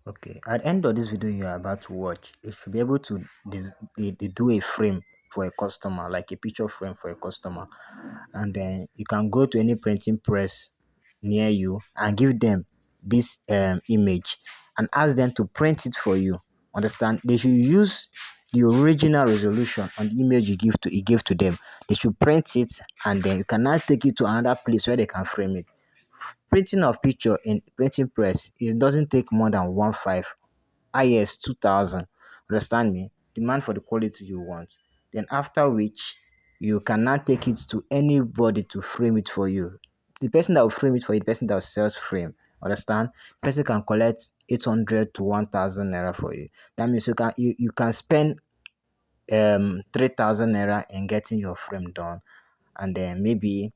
Okay, at the end of this video you are about to watch, you should be able to they do a frame for a customer, like a picture frame for a customer, and then you can go to any printing press near you and give them this image and ask them to print it for you. Understand? They should use the original resolution on the image you give to them. They should print it, and then you can now take it to another place where they can frame it. Printing of picture in printing press, it doesn't take more than 1.5, highest 2,000. Understand me? Demand for the quality you want. Then after which you cannot take it to anybody to frame it for you. The person that will frame it for you, the person that sells frame. Understand? The person can collect 800 to 1,000 naira for you. That means you can spend 3,000 naira in getting your frame done, and then maybe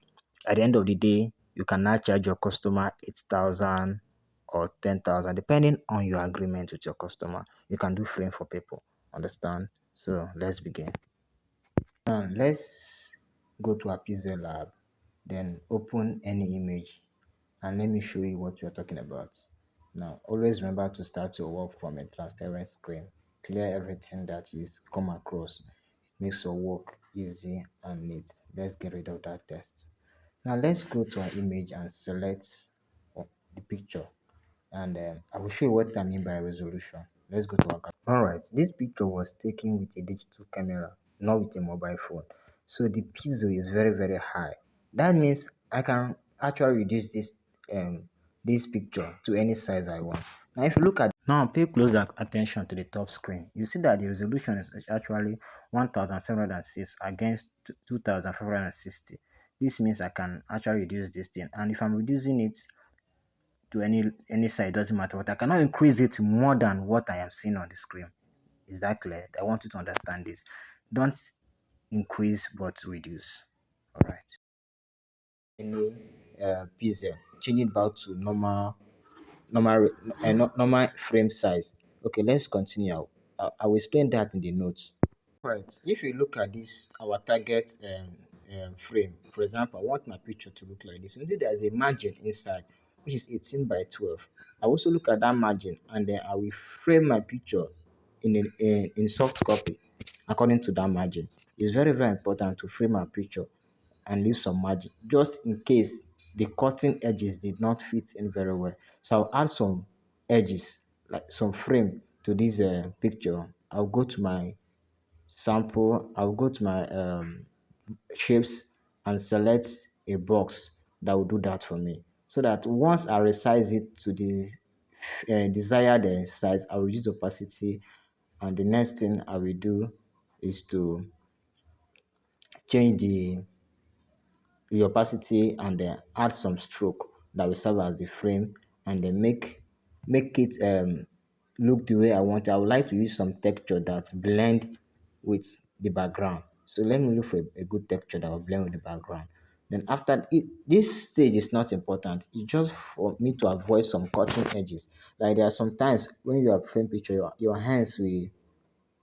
at the end of the day you can now charge your customer 8,000 or 10,000 depending on your agreement with your customer. You can do frame for people. Understand? So let's begin. Now let's go to our PZ lab, then open any image, and let me show you what we are talking about. Now always remember to start your work from a transparent screen. Clear everything that you come across. It makes your work easy and neat. Let's get rid of that text. Now let's go to our image and select the picture, and I will show you what I mean by resolution. Let's go to our camera. All right, this picture was taken with a digital camera, not with a mobile phone. So the pixel is very high. That means I can actually reduce this picture to any size I want. Now if you look at now, pay close attention to the top screen. You see that the resolution is actually 1706 against 2560. This means I can actually reduce this thing, and if I'm reducing it to any side, doesn't matter, but I cannot increase it more than what I am seeing on the screen. Is that clear? I want you to understand this. Don't increase but reduce. All right. Any pixel, change it back to normal frame size. Okay, let's continue. I will explain that in the notes. Right. If you look at this, our target frame, for example, I want my picture to look like this. You see there's a margin inside, which is 18 by 12. I also look at that margin, and then I will frame my picture in soft copy according to that margin. It's very important to frame a picture and leave some margin just in case the cutting edges did not fit in very well. So I'll add some edges, like some frame to this picture. I'll go to my sample, I'll go to my shapes and select a box that will do that for me. So that once I resize it to the desired size, I'll reduce opacity, and the next thing I will do is to change the opacity and then add some stroke that will serve as the frame, and then make it look the way I want. I would like to use some texture that blend with the background. So let me look for a good texture that will blend with the background. Then after it, this stage is not important. It's just for me to avoid some cutting edges. Like there are sometimes when you are frame picture, your hands will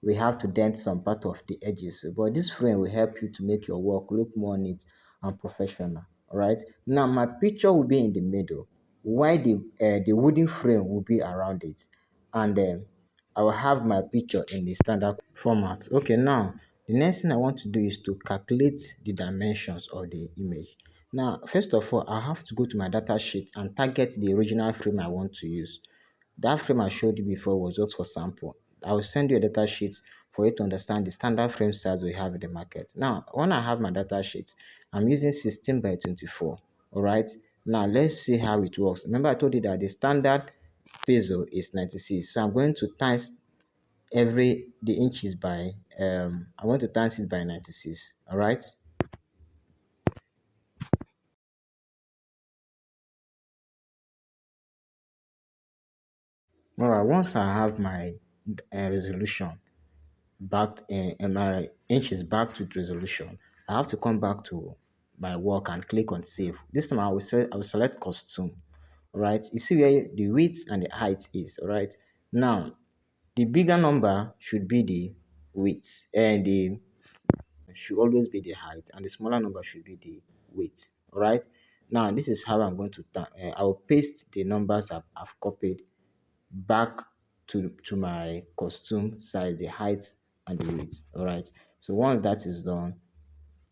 we have to dent some part of the edges, but this frame will help you to make your work look more neat and professional. All right, now my picture will be in the middle, while the wooden frame will be around it, and then I will have my picture in the standard format. Okay, now the next thing I want to do is to calculate the dimensions of the image. Now first of all, I have to go to my data sheet and target the original frame I want to use. That frame I showed you before was just for sample. I will send you a data sheet for you to understand the standard frame size we have in the market. Now, when I have my data sheet, I'm using 16 by 24. All right. Now, let's see how it works. Remember, I told you that the standard pixel is 96. So I'm going to times the inches by I want to times it by 96. All right. All right. Once I have my resolution back and my inches back to resolution, I have to come back to my work and click on save. This time I will select costume. All right, you see where the width and the height is. All right, now the bigger number should be the width, and the should always be the height, and the smaller number should be the width. All right, now this is how I'm going to I will paste the numbers I've copied back to my costume size, the height and the width. All right. So once that is done,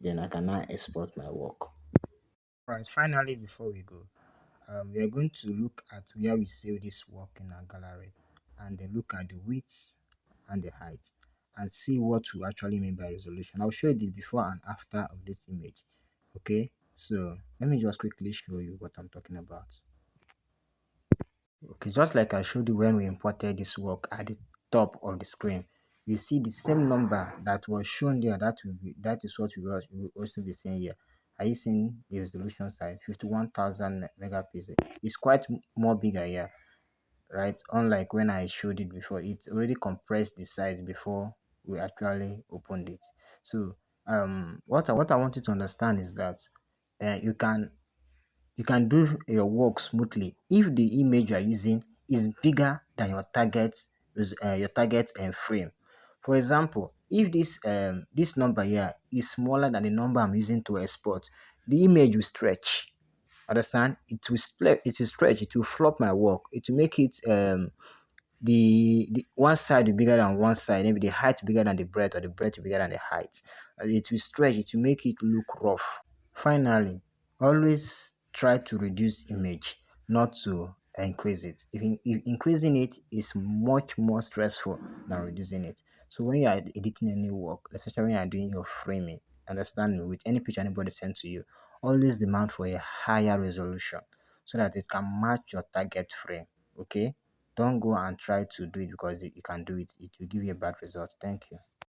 then I can now export my work. Right. Finally, before we go, we are going to look at where we save this work in our gallery, and then look at the width and the height, and see what we actually mean by resolution. I'll show you the before and after of this image. Okay, so let me just quickly show you what I'm talking about. Okay, just like I showed you when we imported this work at the top of the screen, you see the same number that was shown there. That is what we will also be seeing here. Are you seeing the resolution size? 51,000 megapixels. It's quite more bigger here, right? Unlike when I showed it before, it already compressed the size before we actually opened it. So what I want you to understand is that you can do your work smoothly if the image you are using is bigger than your target frame. For example, if this number here is smaller than the number I'm using to export, the image will stretch. Understand? It will stretch, it will flop my work, it will make it the one side will be bigger than one side, maybe the height bigger than the breadth, or the breadth will be bigger than the height. It will stretch, it will make it look rough. Finally, always try to reduce image, not to increase it. If increasing it is much more stressful than reducing it. So when you are editing any work, especially when you are doing your framing, understand me, with any picture anybody sends to you, always demand for a higher resolution so that it can match your target frame. Okay? Don't go and try to do it because you can do it. It will give you a bad result. Thank you.